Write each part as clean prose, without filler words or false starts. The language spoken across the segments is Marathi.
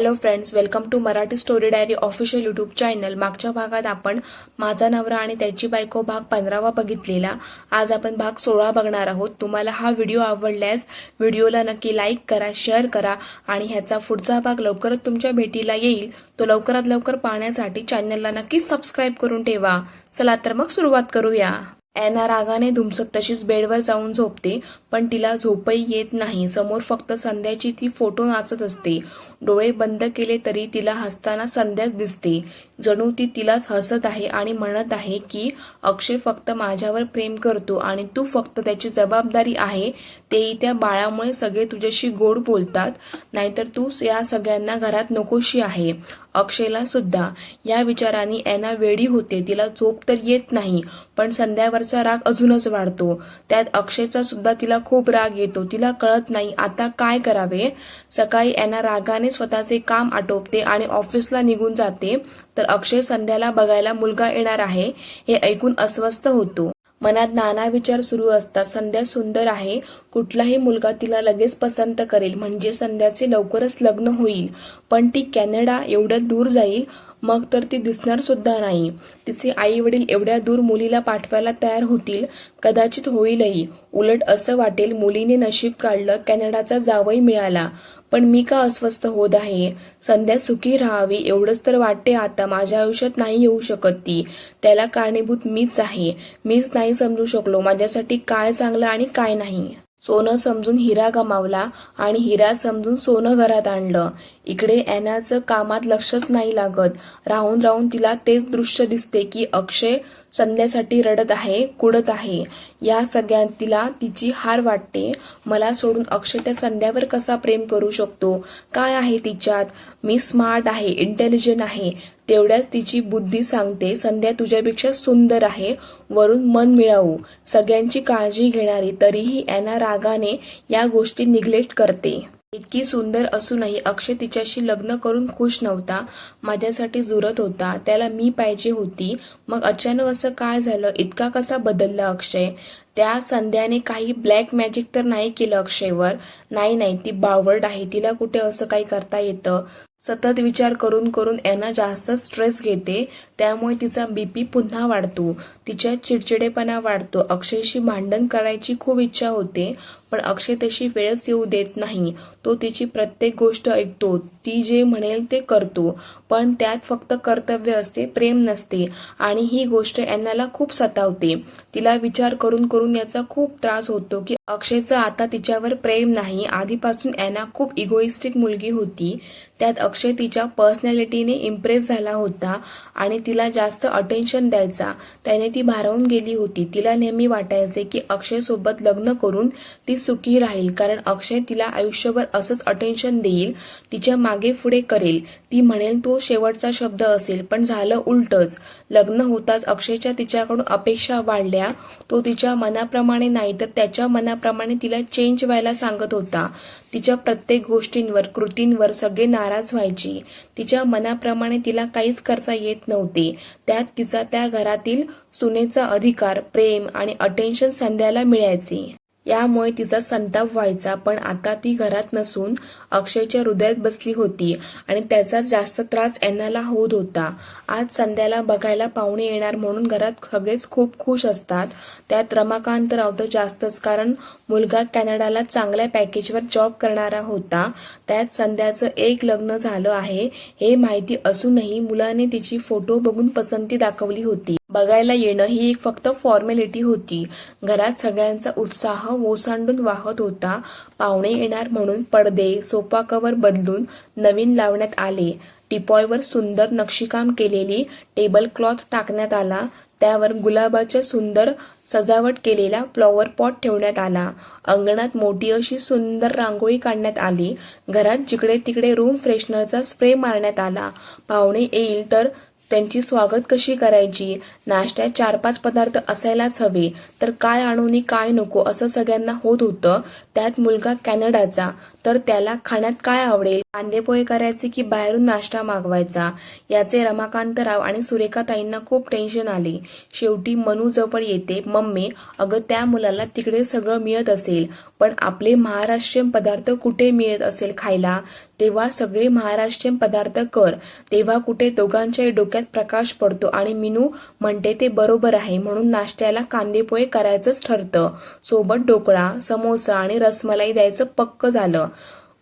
Hello friends, welcome to Marathi story diary official YouTube channel. मागच्या भागात आपण माझा नवरा आणि त्याची बायको भाग 15वा बघितलेला। आज आपण भाग 16 बघणार आहोत। तुम्हाला हा व्हिडिओ आवडल्यास व्हिडिओला नक्की लाईक करा, शेअर करा आणि ह्याचा पुढचा भाग लवकरच तुमच्या भेटीला येईल। तो लवकरात लवकर पाहण्यासाठी चॅनलला नक्की सबस्क्राईब करून ठेवा। चला तर मग सुरुवात करूया। ॲना रागाने धुमसत तशीच बेडवर जाऊन झोपते, पण तिला झोपही येत नाही। समोर फक्त संध्याची ती फोटो नाचत असते। डोळे बंद केले तरी तिला हसताना संध्याच दिसते। जणू ती तिलाच हसत आहे आणि म्हणत आहे की अक्षय फक्त माझ्यावर प्रेम करतो आणि तू फक्त त्याची जबाबदारी आहे। तेही त्या बाळामुळे सगळे तुझ्याशी गोड बोलतात, नाहीतर तू या सगळ्यांना घरात नकोशी आहे, अक्षयला सुद्धा। या विचारांनी ॲना वेडी होते। तिला झोप तर येत नाही, पण संध्यावरचा राग अजूनच वाढतो। त्यात अक्षयचा सुद्धा तिला खूप राग येतो। तिला कळत नाही आता काय करावे। सकाळी ॲना रागाने स्वतःचे काम आटोपते आणि ऑफिसला निघून जाते, तर अक्षय संध्याला बघायला मुलगा येणार आहे हे ऐकून अस्वस्थ होतो। मनात नाना विचार सुरू असतात। संध्या सुंदर आहे, कुठलाही मुलगा तिला लगेच पसंत करेल, म्हणजे संध्याचे लवकरच लग्न होईल। पण ती कॅनडा एवढ्या दूर जाईल, मग तर ती दिसणार सुद्धा नाही। तिचे आई वडील एवढ्या दूर मुलीला पाठवायला तयार होतील, कदाचित होईलही। उलट असं वाटेल मुलीने नशीब काढलं, कॅनडाचा जावई मिळाला। पण मी का अस्वस्थ होत आहे? संध्या सुखी राहावी एवढंच तर वाटते आता। माझ्या आयुष्यात नाही येऊ शकत ती, त्याला कारणीभूत मीच आहे। मीच नाही समजू शकलो माझ्यासाठी काय चांगलं आणि काय नाही। सोनं समजून हिरा गमावला आणि हिरा समजून सोनं घरात आणलं। इकडे ॲनाचं कामात लक्षच नाही लागत। राहून राहून तिला तेच दृश्य दिसते की अक्षय संध्यासाठी रडत आहे, कुडत आहे। या सगळ्यात तिला तिची हार वाटते। मला सोडून अक्षय त्या संध्यावर कसा प्रेम करू शकतो? काय आहे तिच्यात? मी स्मार्ट आहे, इंटेलिजंट आहे, तेवढ्याच तिची बुद्धी सांगते संध्या तुझ्यापेक्षा सुंदर आहे, वरून मन मिळावू, सगळ्यांची काळजी घेणारी। तरीही ॲना रागाने या गोष्टी निग्लेक्ट करते। इतकी सुंदर असूनही अक्षय तिच्याशी लग्न करून खुश नव्हता, माझ्यासाठी जुरत होता, त्याला मी पाहिजे होती। मग अचानक असं काय झालं? इतका कसा बदलला अक्षय? त्या संध्याने काही ब्लॅक मॅजिक तर नाही केलं अक्षयवर? नाही, ती बावळट आहे, तिला कुठे असं काही करता येतं? सतत विचार करून करून ॲना जास्त स्ट्रेस घेते, त्यामुळे तिचा बीपी पुन्हा वाढतो, तिच्या चिडचिडेपणा वाढतो। अक्षयशी भांडण करायची खूप इच्छा होते, पण अक्षय तशी वेळच येऊ देत नाही। तो तिची प्रत्येक गोष्ट ऐकतो, ती जे म्हणेल ते करतो, पण त्यात फक्त कर्तव्य असते, प्रेम नसते। आणि ही गोष्ट ॲनाला खूप सतावते। तिला विचार करून करून याचा खूप त्रास होतो की अक्षयचं आता तिच्यावर प्रेम नाही। आधीपासून ॲना खूप इगोइस्टिक मुलगी होती, त्यात अक्षय तिच्या पर्सनॅलिटीने इम्प्रेस झाला होता आणि तिला जास्त अटेन्शन द्यायचा, त्याने ती भारावून गेली होती। तिला नेहमी वाटायचे की अक्षयसोबत लग्न करून ती सुखी राहील, कारण अक्षय तिला आयुष्यभर असंच अटेन्शन देईल, तिच्या मागे पुढे करेल, ती म्हणेल तो शेवटचा शब्द असेल। पण झालं उलटच। लग्न होताच अक्षयच्या तिच्याकडून अपेक्षा वाढल्या। तो तिच्या मनाप्रमाणे नाही तर त्याच्या मनाप्रमाणे तिला चेंज व्हायला सांगत होता। तिच्या प्रत्येक गोष्टींवर, कृतींवर सगळे नाराज व्हायचे। तिच्या मनाप्रमाणे तिला काहीच करता येत नव्हते। त्यात तिचा त्या घरातील सुनेचा अधिकार, प्रेम आणि अटेन्शन संध्याला मिळायचे। यामुळे तिचा संताप व्हायचा। पण आता ती घरात नसून अक्षयच्या हृदयात बसली होती आणि त्याचा जास्त त्रास ॲनाला होत होता। आज संध्याला बघायला पाहुणे येणार म्हणून घरात सगळेच खूप खुश असतात, त्यात रमाकांत राव तर जास्तच, कारण मुलगा कॅनडाला चांगल्या पॅकेजवर जॉब करणारा होता। त्यात संध्याचं एक लग्न झालं आहे हे माहिती असूनही मुलाने तिची फोटो बघून पसंती दाखवली होती। बघायला येणं ही एक फक्त फॉर्मॅलिटी होती। घरात सगळ्यांचा उत्साह ओसंडून वाहत होता। पाहुणे येणार म्हणून पडदे, सोफा कव्हर बदलून नवीन लावण्यात आले। टिपॉयवर सुंदर नक्षीकाम केलेली टेबल क्लॉथ टाकण्यात आला, त्यावर गुलाबाच्या सुंदर सजावट केलेला फ्लॉवर पॉट ठेवण्यात आला। अंगणात मोठी अशी सुंदर रांगोळी काढण्यात आली। घरात जिकडे तिकडे रूम फ्रेशनरचा स्प्रे मारण्यात आला। पाहुणे येईल तर त्यांची स्वागत कशी करायची, नाश्त्यात 4-5 पदार्थ असायलाच हवे, तर काय आणू नी काय नको असं सगळ्यांना होत होतं. त्यात मुलगा कॅनडाचा, तर त्याला खाण्यात काय आवडेल, कांदेपोहे करायचे की बाहेरून नाश्ता मागवायचा, याचे रमाकांतराव आणि सुरेखाताईंना खूप टेन्शन आले. शेवटी मनू जवळ येते. मम्मी, अगं त्या मुलाला तिकडे सगळं मिळत असेल, पण आपले महाराष्ट्रीयन पदार्थ कुठे मिळत असेल खायला, तेव्हा सगळे महाराष्ट्रीयन पदार्थ कर. तेव्हा कुठे दोघांच्याही डोक्यात प्रकाश पडतो आणि मीनू म्हणते ते बरोबर आहे, म्हणून नाश्त्याला कांदेपोहे करायचंच ठरतं. सोबत ढोकळा, समोसा आणि रसमलाई द्यायचं पक्क झालं.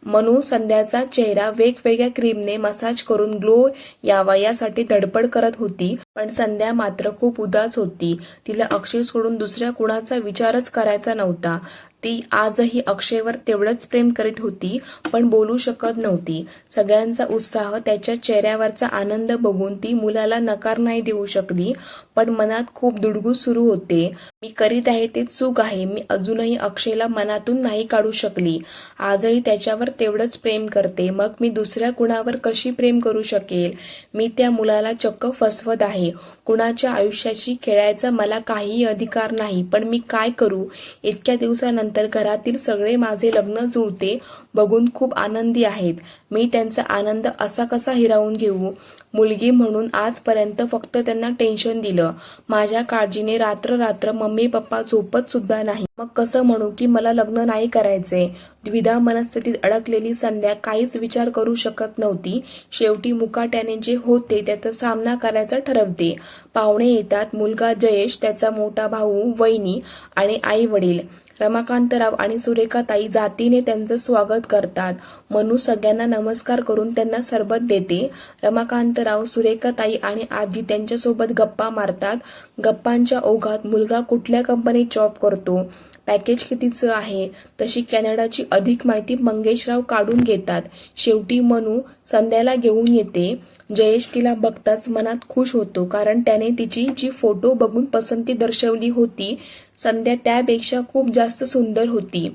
मनू संध्याचा चेहरा वेगवेगळ्या क्रीमने मसाज करून ग्लो यावा यासाठी धडपड करत होती, पण संध्या मात्र खूप उदास होती. तिला अक्षय सोडून दुसऱ्या कुणाचा विचारच करायचा नव्हता. ती आजही अक्षयवर तेवढंच प्रेम करीत होती, पण बोलू शकत नव्हती. सगळ्यांचा उत्साह, त्याच्या चेहऱ्यावरचा आनंद बघून ती मुलाला नकार नाही देऊ शकली, पण मनात खूप दुडगूस सुरू होते. मी करीत आहे ते चूक आहे. मी अजूनही अक्षयला मनातून नाही काढू शकली. आजही त्याच्यावर तेवढंच प्रेम करते. मग मी दुसऱ्या कुणावर कशी प्रेम करू शकेल? मी त्या मुलाला चक्क फसवत आहे. कुणाच्या आयुष्याशी खेळायचा मला काहीही अधिकार नाही, पण मी काय करू? इतक्या दिवसानंतर घरातील सगळे माझे लग्न जुळते बघून खूप आनंदी आहेत. मी त्यांचा आनंद असा कसा हिरावून घेऊ? मुलगी म्हणून आजपर्यंत फक्त त्यांना टेन्शन दिलं. माझ्या काळजीने रात्र रात्र मम्मी पप्पा झोपत सुद्धा नाही. मग कसं म्हणू की मला लग्न नाही करायचे? द्विधा मनस्थितीत अडकलेली संध्या काहीच विचार करू शकत नव्हती. शेवटी मुकाट्याने जे होते त्याचा सामना करायचा ठरवते. पाहुणे येतात. मुलगा जयेश, त्याचा मोठा भाऊ, वहिनी आणि आई वडील. रमाकांतराव आणि सुरेखाताई जातीने त्यांचं स्वागत करतात. मनू सगळ्यांना नमस्कार करून त्यांना सरबत देते. रमाकांतराव, सुरेखाताई आणि आजी त्यांच्यासोबत गप्पा मारतात. गप्पांच्या ओघात मुलगा कुठल्या कंपनीत जॉब करतो, पॅकेज कितीचं आहे, तशी कॅनडाची अधिक माहिती मंगेशराव काढून घेतात. शेवटी मनू संध्याला घेऊन येते. जयेश तिला बघताच मनात खुश होतो, कारण त्याने तिची जी फोटो बघून पसंती दर्शवली होती, संध्या त्यापेक्षा खूप जास्त सुंदर होती.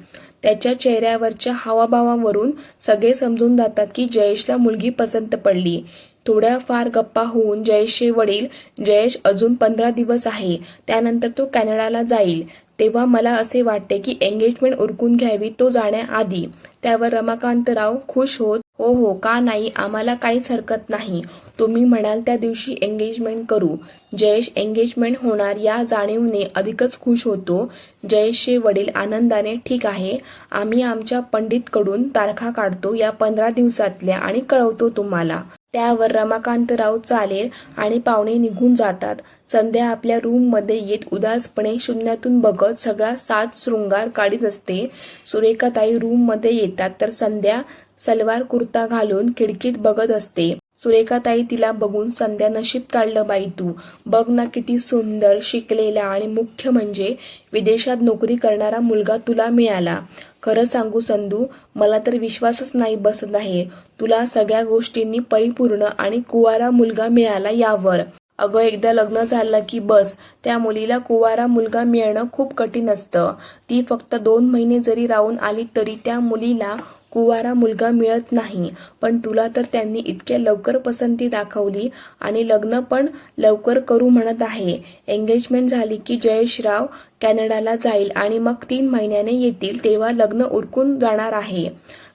त्याच्या चेहऱ्यावरच्या हावाभावावरून सगळे समजून जातात की जयेशला मुलगी पसंत पडली. थोड्याफार गप्पा होऊन जयेशचे वडील, जयेश अजून 15 दिवस आहे, त्यानंतर तो कॅनडाला जाईल. तेव्हा मला असे वाटते की एंगेजमेंट उरकून घ्यावी तो जाण्याआधी. त्यावर रमाकांतराव खुश होत, हो हो, का नाही, आम्हाला काहीच हरकत नाही. तुम्ही म्हणाल त्या दिवशी एंगेजमेंट करू. जयेश एंगेजमेंट होणार या जाणीवने अधिकच खुश होतो. जयेशचे वडील आनंदाने, ठीक आहे, आम्ही आमच्या पंडितकडून तारखा काढतो या 15 दिवसातल्या आणि कळवतो तुम्हाला. त्यावर रमाकांतराव चालेल आणि पाहुणे निघून जातात. संध्या आपल्या रूममध्ये येत उदासपणे शून्यातून बघत सगळा साज शृंगार काढीत असते. सुरेखाताई रूममध्ये येतात तर संध्या सलवार कुर्ता घालून खिडकीत बघत असते. सुरेखाताई तिला बघून, संध्या नशीब काढलं बाई तू. बघ ना किती सुंदर, शिकलेला आणि मुख्य म्हणजे विदेशात नोकरी करणारा मुलगा तुला मिळाला. खरं सांगू संधू, मला तर विश्वासच नाही बसत आहे तुला सगळ्या गोष्टींनी परिपूर्ण आणि कुवारा मुलगा मिळाला यावर. अगं, एकदा लग्न झालं की बस, त्या मुलीला कुवारा मुलगा मिळणं खूप कठीण असतं. ती फक्त 2 महिने जरी राहून आली तरी त्या मुलीला कुवारा मुलगा मिळत नाही. पण तुला तर त्यांनी इतक्या लवकर पसंती दाखवली आणि लग्न पण लवकर करू म्हणत आहे. एंगेजमेंट झाली की जयेशराव कॅनडाला जाईल आणि मग 3 महिन्याने येतील, तेव्हा लग्न उरकून जाणार आहे.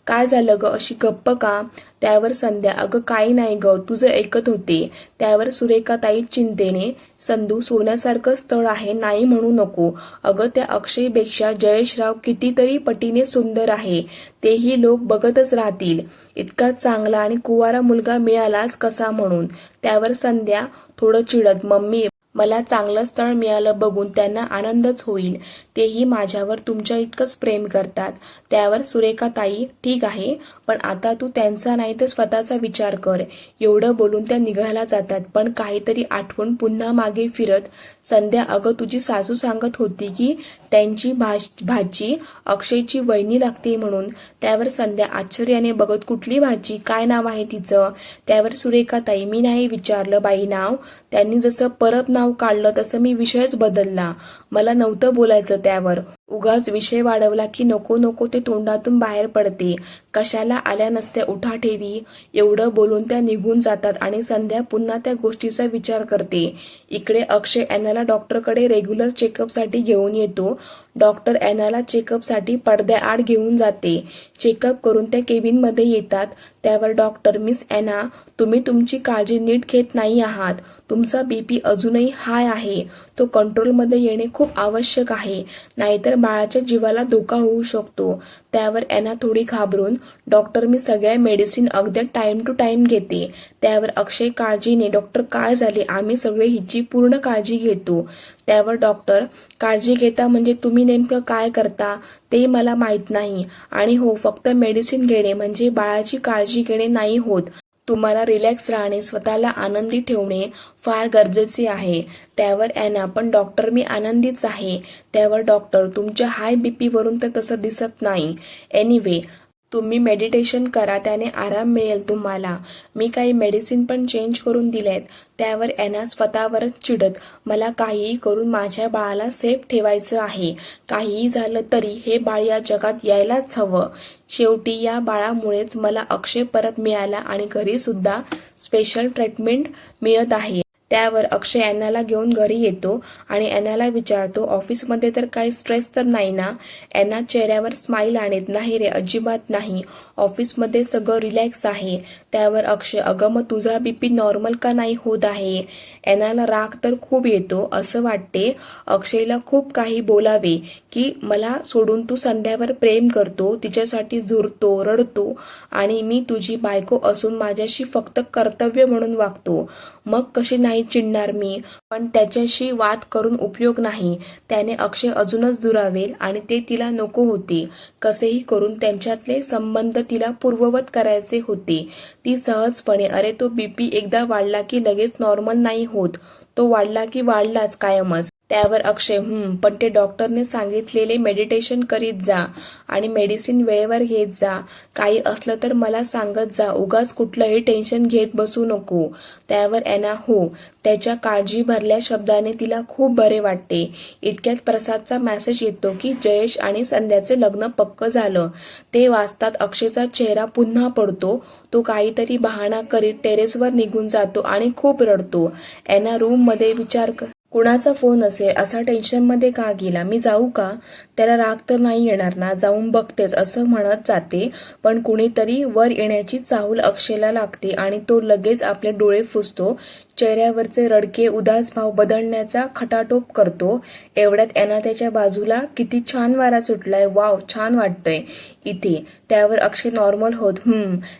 काय झालं ग, अशी गप्प का? त्यावर संध्या, अगं काही नाही ग, तुझं ऐकत होते. त्यावर सुरेखाताई चिंतेने, संधू सोन्यासारखं स्थळ आहे, नाही म्हणू नको. अगं, त्या अक्षयपेक्षा जयेशराव कितीतरी पटीने सुंदर आहे, तेही लोक बघतच राहतील. इतका चांगला आणि कुवारा मुलगा मिळालाच कसा म्हणून. त्यावर संध्या थोडं चिडत, मम्मी, मला चांगलं स्थळ मिळालं बघून त्यांना आनंदच होईल. तेही माझ्यावर तुमच्या इतकंच प्रेम करतात. त्यावर सुरेखाताई, ठीक आहे, पण आता तू त्यांचा नाही तर स्वतःचा विचार कर. एवढं बोलून त्या निघायला जातात. पण काहीतरी आठवून पुन्हा मागे फिरत, संध्या, अगं तुझी सासू सांगत होती की त्यांची भाची अक्षयची वहिनी लागते म्हणून. त्यावर संध्या आश्चर्याने बघत, कुठली भाची, काय नाव आहे तिचं? त्यावर सुरेखाताई, मी नाही विचारलं बाई नाव, त्यांनी जसं परत नाव काढलं तसं मी विषयच बदलला. मला नव्हतं बोलायचं. त्यावर उगाच विषय वाढवला की नको नको ते तोंडातून बाहेर पडते. कशाला आल्या नसत्या उठाठेवी. एवढं बोलून त्या निघून जातात आणि संध्या पुन्हा त्या गोष्टीचा विचार करते. इकडे अक्षय ॲनाला डॉक्टरकडे रेग्युलर चेकअपसाठी घेऊन येतो. डॉक्टर ॲनाला चेकअपसाठी पडद्याआड घेऊन जाते. चेकअप करून त्या केबिनमध्ये येतात. त्यावर डॉक्टर, मिस ॲना, तुम्ही तुमची काळजी नीट घेत नाही आहात. तुमचा BP अजूनही हाय आहे. तो कंट्रोलमध्ये येणे खूप आवश्यक आहे, नाहीतर बाळाच्या जीवाला धोका होऊ शकतो. त्यावर ॲना थोडी घाबरून, डॉक्टर, मी सगळ्या मेडिसिन अगदी टाइम टू टाइम घेते. त्यावर अक्षय काळजीने, डॉक्टर काय झाले, आम्ही सगळे हिची पूर्ण काळजी घेतो. त्यावर डॉक्टर, काळजी घेता म्हणजे तुम्ही नेमकं काय करता ते मला माहीत नाही. आणि हो, फक्त मेडिसिन घेणे म्हणजे बाळाची काळजी घेणे नाही होत. तुम्हाला रिलॅक्स राहणे, स्वतःला आनंदी ठेवणे फार गरजेचे आहे. त्यावर ॲना, पण डॉक्टर मी आनंदीच आहे. त्यावर डॉक्टर, तुमच्या हाय BP वरून तर तसं दिसत नाही. एनिवे, तुम्ही मेडिटेशन करा, त्याने आराम मिळेल तुम्हाला. मी काही मेडिसिन पण चेंज करून दिलेत. त्यावर ॲना स्वतःवरच चिडत, मला काहीही करून माझ्या बाळाला सेफ ठेवायचं आहे. काहीही झालं तरी हे बाळ या जगात यायलाच हवं. शेवटी या बाळामुळेच मला अक्षय परत मिळाला आणि घरीसुद्धा स्पेशल ट्रीटमेंट मिळत आहे. त्यावर अक्षय ॲनाला घेऊन घरी येतो आणि ॲनाला विचारतो, ऑफिसमध्ये तर काही स्ट्रेस तर नाही ना? ॲना चेहऱ्यावर स्माईल आणत, नाही रे, अजिबात नाही. ऑफिसमध्ये सगळं रिलॅक्स आहे. त्यावर अक्षय, अगं मग तुझा BP नॉर्मल का नाही होत आहे? ॲनाला राग तर खूप येतो. असं वाटते अक्षयला खूप काही बोलावे की मला सोडून तू संध्यावर प्रेम करतो, तिच्यासाठी झुरतो, रडतो आणि मी तुझी बायको असून माझ्याशी फक्त कर्तव्य म्हणून वागतो. मग कशी नाही चिडणार मी? पण त्याच्याशी वाद करून उपयोग नाही. त्याने अक्षय अजूनच दुरावेल आणि ते तिला नको होते. कसेही करून त्यांच्यातले संबंध तिला पूर्ववत करायचे होते. ती सहजपणे, अरे तो BP एकदा वाढला की लगेच नॉर्मल नाही होत. तो वाढला की वाढलाच कायमच. त्यावर अक्षय, पण ते डॉक्टरने सांगितलेले मेडिटेशन करीत जा आणि मेडिसिन वेळेवर घेत जा. काही असलं तर मला सांगत जा, उगाच कुठलंही टेन्शन घेत बसू नको. त्यावर ॲना, हो. त्याच्या काळजी भरल्या शब्दाने तिला खूप बरे वाटते. इतक्यात प्रसादचा मेसेज येतो की जयेश आणि संध्याचे लग्न पक्क झालं. ते वाचतात अक्षयचा चेहरा पुन्हा पडतो. तो काहीतरी बहाणा करीत टेरेसवर निघून जातो आणि खूप रडतो. ॲना रूममध्ये विचार कुणाचा फोन असेल, असा टेन्शनमध्ये का गेला? मी जाऊ का? त्याला राग तर नाही येणार ना? जाऊन बघतेच, असं म्हणत जाते. पण कुणीतरी वर येण्याची चाहूल अक्षयला लागते आणि तो लगेच आपले डोळे पुसतो. चेहऱ्यावरचे रडके उदास भाव बदलण्याचा खटाटोप करतो. एवढ्यात ॲना त्याच्या बाजूला, किती छान वारा सुटलाय, वाव, छान वाटतंय इथे. त्यावर अक्षय नॉर्मल होत,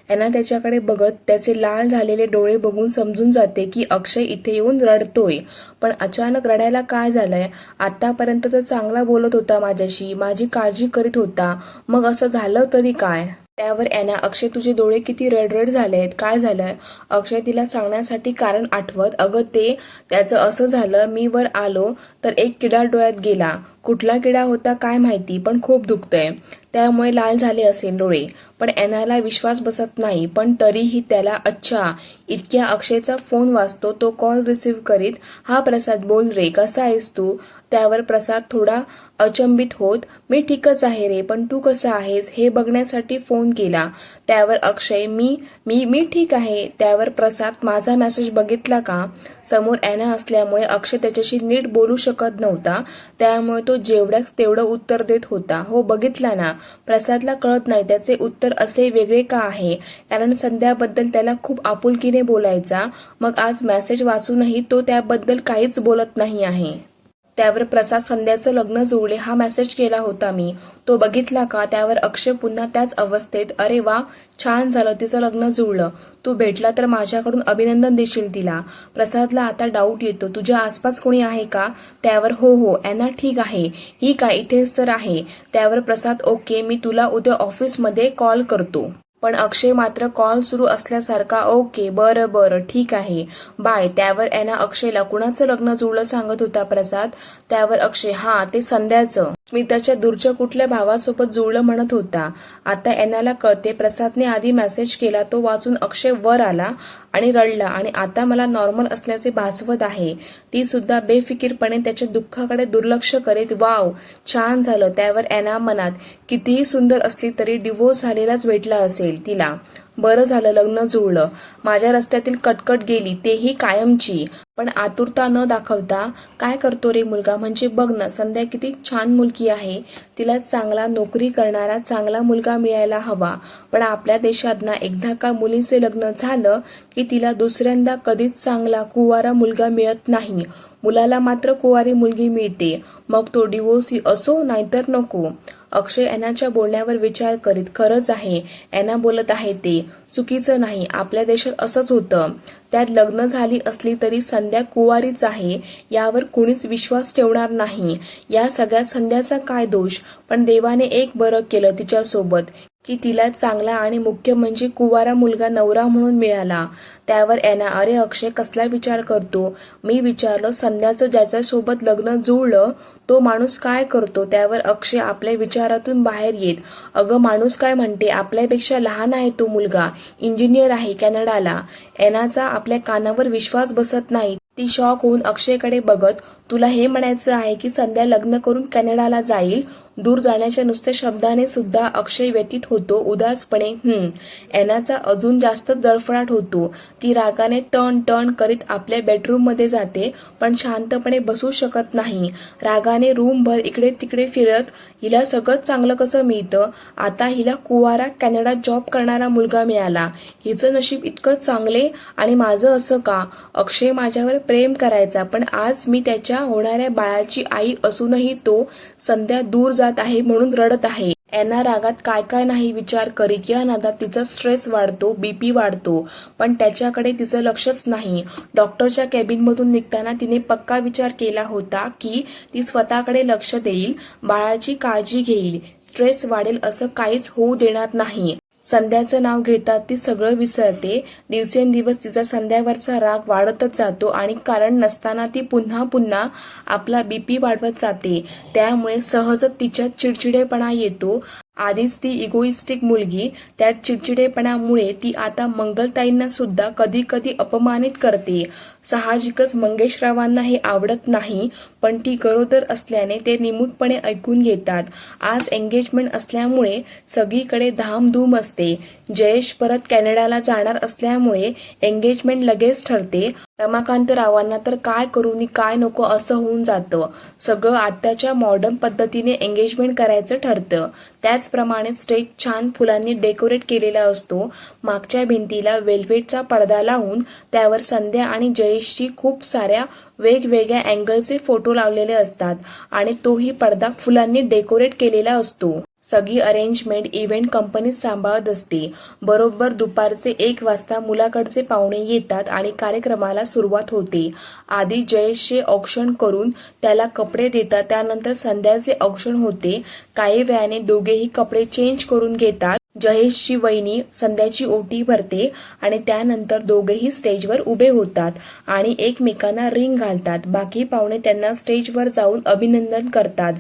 ॲना त्याच्याकडे बघत त्याचे लाल झालेले डोळे बघून समजून जाते की अक्षय इथे येऊन रडतोय. पण अचानक रडायला काय झालंय? आतापर्यंत तर चांगला बोलत होता माझ्याशी, माझी काळजी करीत होता, मग असं झालं तरी काय? त्यावर ॲना, अक्षय तुझे डोळे किती रडरड झालेत, काय झालंय? अक्षय तिला सांगण्यासाठी कारण आठवत, अगं ते त्याचं असं झालं, मी वर आलो तर एक किडा डोळ्यात गेला. कुठला किडा होता काय माहिती, पण खूप दुखतंय. त्यामुळे लाल झाले असेल डोळे. पण ॲनाला विश्वास बसत नाही. पण तरीही त्याला, अच्छा. इतक्या अक्षयचा फोन वाजतो. तो कॉल रिसीव्ह करीत, हा प्रसाद, बोल रे, कसा आहेस तू? त्यावर प्रसाद थोडा अचंबित होत, मी ठीकच आहे रे, पण तू कसा आहेस हे बघण्यासाठी फोन केला. त्यावर अक्षय, मी ठीक आहे. त्यावर प्रसाद, माझा मेसेज बघितला का? समोर ॲना असल्यामुळे अक्षय त्याच्याशी नीट बोलू शकत नव्हता. त्यामुळे तो जेवढ्याच तेवढं उत्तर देत होता, हो बघितला ना. प्रसादला कळत नाही त्याचे उत्तर असे वेगळे का आहे, कारण संध्याबद्दल त्याला खूप आपुलकीने बोलायचा. मग आज मेसेज वाचूनही तो त्याबद्दल काहीच बोलत नाही आहे. त्यावर प्रसाद, संध्याचं लग्न जुळले हा मेसेज केला होता मी, तो बघितला का? त्यावर अक्षय पुन्हा त्याच अवस्थेत, अरे वा, छान झालं, तिचं लग्न जुळलं. तू भेटला तर माझ्याकडून अभिनंदन देशील तिला. प्रसादला आता डाऊट येतो, तुझ्या आसपास कोणी आहे का? त्यावर हो, ॲना ठीक आहे. ही काय, इथेच तर आहे. त्यावर प्रसाद, ओके, मी तुला उद्या ऑफिसमध्ये कॉल करतो. पण अक्षय मात्र कॉल सुरू असल्यासारखा, ओके, बरं, ठीक आहे, बाय. त्यावर ॲना अक्षयला कुणाचं लग्न जुळलं सांगत होता प्रसाद? त्यावर अक्षय, ते संध्याचं. स्मिताच्या दूरच्या कुठल्या भावासोबत जुळलं म्हणत होता. आता एनाला कळते प्रसादने आधी मेसेज केला तो वाचून अक्षय वर आला आणि रडला आणि आता मला नॉर्मल असल्याचे भासवत आहे. ती सुद्धा बेफिकीरपणे त्याच्या दुःखाकडे दुर्लक्ष करीत वाव छान झालं. त्यावर एना मनात कितीही सुंदर असली तरी डिवोर्स झालेलाच भेटला असेल तिला. बरं झालं लग्न जुळलं. माझ्या रस्त्यातील कटकट गेली तेही कायमची. पण आतुरता न दाखवता काय करतो रे मुलगा, म्हणजे बघ ना संध्या किती छान मुलगी आहे. तिला चांगला नोकरी करणारा चांगला मुलगा मिळायला हवा. पण आपल्या देशात ना एकदा का मुलींचे लग्न झालं की तिला दुसऱ्यांदा कधीच चांगला कुवारा मुलगा मिळत नाही. मुलाला मात्र कुवारी मुलगी मिळते. मग तो डिवोर्सी असो नाहीतर नको. अक्षय एनाच्या बोलण्यावर विचार करीत खरंच आहे एना बोलत आहे ते चुकीचं नाही. आपल्या देशात असंच होतं. त्यात लग्न झाली असली तरी संध्या कुवारीच आहे यावर कुणीच विश्वास ठेवणार नाही. या सगळ्या संध्याचा काय दोष. पण देवाने एक बरं केलं तिच्यासोबत की तिला चांगला आणि मुख्य म्हणजे कुवारा मुलगा नवरा म्हणून मिळाला. त्यावर एना अरे अक्षय कसला विचार करतो. मी विचारलं संध्याचं ज्याच्यासोबत लग्न जुळलं तो माणूस काय करतो. त्यावर अक्षय आपल्या विचारातून बाहेर येत अगं माणूस काय म्हणते आपल्यापेक्षा लहान आहे तो मुलगा, इंजिनियर आहे कॅनडाला. एनाचा आपल्या कानावर विश्वास बसत नाही. ती शॉक होऊन अक्षयकडे बघत तुला हे म्हणायचं आहे की संध्या लग्न करून कॅनडाला जाईल. दूर जाण्याच्या नुसत्या शब्दाने सुद्धा अक्षय व्यतीत होतो उदासपणे. एनाचा अजून जास्त जळफळाट होतो. ती रागाने टर्न टर्न करीत आपल्या बेडरूम मध्ये जाते पण शांतपणे बसू शकत नाही. रागाने रूमभर इकडे तिकडे फिरत हिला सगळं चांगलं कसं मिळतं. आता हिला कुवारा कॅनडात जॉब करणारा मुलगा मिळाला. हिचं नशीब इतकं चांगले आणि माझं असं का. अक्षय माझ्यावर प्रेम करायचा पण आज मी त्याच्या होणाऱ्या बाळाची आई असूनही तो संध्या दूर जात आहे म्हणून रडत आहे. एना रागात काय काय नाही विचार करीत या नादात तिचा स्ट्रेस वाढतो, बीपी वाढतो. पण त्याच्याकडे तिचं लक्षच नाही. डॉक्टरच्या कॅबिनमधून निघताना तिने पक्का विचार केला होता की ती स्वतःकडे लक्ष देईल, बाळाची काळजी घेईल, स्ट्रेस वाढेल असं काहीच होऊ देणार नाही. संध्याचं नाव घेतात ती सगळं विसरते. दिवसेंदिवस तिचा संध्यावरचा राग वाढतच जातो आणि कारण नसताना ती पुन्हा पुन्हा आपला बीपी वाढवत जाते. त्यामुळे सहजच तिच्यात चिडचिडेपणा येतो. आधीच ती इगोइस्टिक मुलगी, त्यात चिडचिडेपणामुळे ती आता मंगलताईंना सुद्धा कधी कधी अपमानित करते. साहजिकच मंगेशरावांना हे आवडत नाही पण ती गरोदर असल्याने ते निमूटपणे ऐकून घेतात. आज एंगेजमेंट असल्यामुळे सगळीकडे धामधूम असते. जयेश परत कॅनडाला जाणार असल्यामुळे एंगेजमेंट लगेच ठरते. रमाकांतरावांना तर काय करू नि काय नको असं होऊन जातं. सगळं आत्ताच्या मॉडर्न पद्धतीने एंगेजमेंट करायचं ठरतं. त्याचप्रमाणे स्टेज छान फुलांनी डेकोरेट केलेला असतो. मागच्या भिंतीला वेल्वेटचा पडदा लावून त्यावर संध्या आणि जयेशची खूप साऱ्या वेगवेगळ्या अँगलचे फोटो लावलेले असतात आणि तोही पडदा फुलांनी डेकोरेट केलेला असतो. सगळी अरेंजमेंट इव्हेंट कंपनी सांभाळत असते. बरोबर दुपारचे 1 वाजता मुलाकडचे पाहुणे येतात आणि कार्यक्रमाला सुरुवात होते. आधी जयेशचे औक्षण करून त्याला कपडे देतात. त्यानंतर संध्याचे औक्षण होते. काही वेळाने दोघेही कपडे चेंज करून घेतात. जयेशची वहिनी संध्याची ओटी भरते आणि त्यानंतर दोघेही स्टेजवर उभे होतात आणि एकमेकांना रिंग घालतात. बाकी पाहुणे त्यांना स्टेजवर जाऊन अभिनंदन करतात.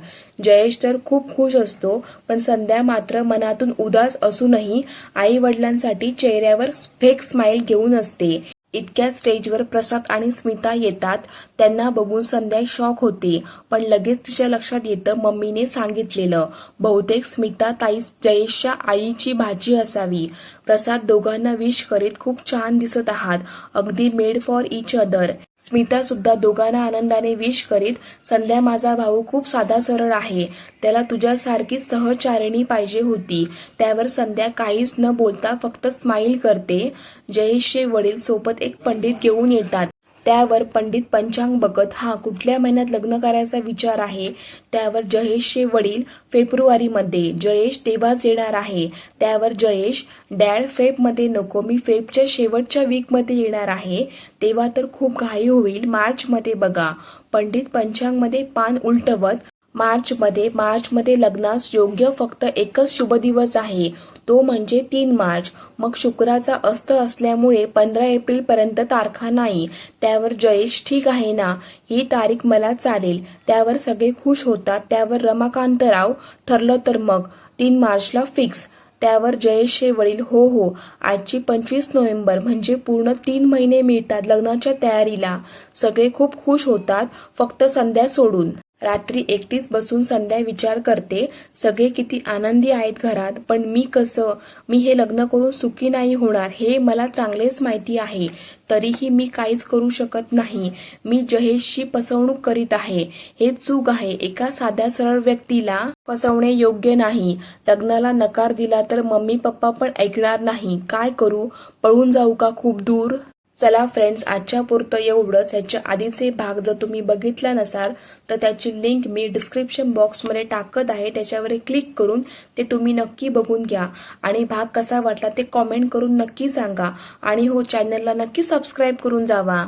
जयेश तर खूप खुश असतो पण संध्या मात्र मनातून उदास असूनही आई वडिलांसाठी चेहऱ्यावर फेक स्माइल घेऊन असते. इतक्यात स्टेजवर प्रसाद आणि स्मिता येतात. त्यांना बघून संध्या शॉक होते पण लगेच तिच्या लक्षात येतं मम्मीने सांगितलेलं. बहुतेक स्मिता ताई जयेशच्या आईची भाची असावी. प्रसाद दोघांना विश करीत खूप छान दिसत आहात, अगदी made for each other. Smita सुद्धा दोघांना आनंदाने विश करीत संध्या माझा भाऊ खूप साधा सरळ आहे, त्याला तुझ्यासारखी सहचारिणी पाहिजे होती. त्यावर संध्या काहीच न बोलता फक्त स्माईल करते. जयेशचे वडील सोबत एक पंडित घेऊन येतात. त्यावर पंडित पंचांग बघत कुठल्या महिन्यात लग्न करायचा विचार आहे. त्यावर जयेशचे वडील फेब्रुवारीमध्ये, जयेश तेव्हाच येणार आहे. त्यावर जयेश डॅड फेबमध्ये नको, मी फेबच्या शेवटच्या वीकमध्ये येणार आहे, तेव्हा तर खूप घाई होईल, मार्चमध्ये बघा. पंडित पंचांगमध्ये पान उलटवत मार्चमध्ये लग्नास योग्य फक्त एकच शुभ दिवस आहे, तो म्हणजे 3 मार्च. मग शुक्राचा अस्त असल्यामुळे 15 एप्रिलपर्यंत तारखा नाही. त्यावर जयेश ठीक आहे ना, ही तारीख मला चालेल. त्यावर सगळे खुश होतात. त्यावर रमाकांतराव ठरलं तर मग 3 मार्चला फिक्स. त्यावर जयेशचे वडील हो हो, आजची 25 नोव्हेंबर म्हणजे पूर्ण 3 महिने मिळतात लग्नाच्या तयारीला. सगळे खूप खुश होतात, फक्त संध्या सोडून. रात्री एकटीच बसून संध्या विचार करते, सगळे किती आनंदी आहेत घरात, पण मी कसं? मी हे लग्न करून सुखी नाही होणार हे मला चांगलेच माहिती आहे. तरीही मी काहीच करू शकत नाही. मी जयेशची फसवणूक करीत आहे. हे चूक आहे. एका साध्या सरळ व्यक्तीला फसवणे योग्य नाही. लग्नाला नकार दिला तर मम्मी पप्पा पण ऐकणार नाही. काय करू? पळून जाऊ का खूप दूर? चला फ्रेंड्स, आजच्या पुरतं एवढंच. ह्याच्या आधीचे भाग जर तुम्ही बघितला नसाल तर त्याची लिंक मी डिस्क्रिप्शन बॉक्समध्ये टाकत आहे. त्याच्यावर क्लिक करून ते तुम्ही नक्की बघून घ्या. आणि भाग कसा वाटला ते कॉमेंट करून नक्की सांगा. आणि हो, चॅनलला नक्की सबस्क्राईब करून जावा.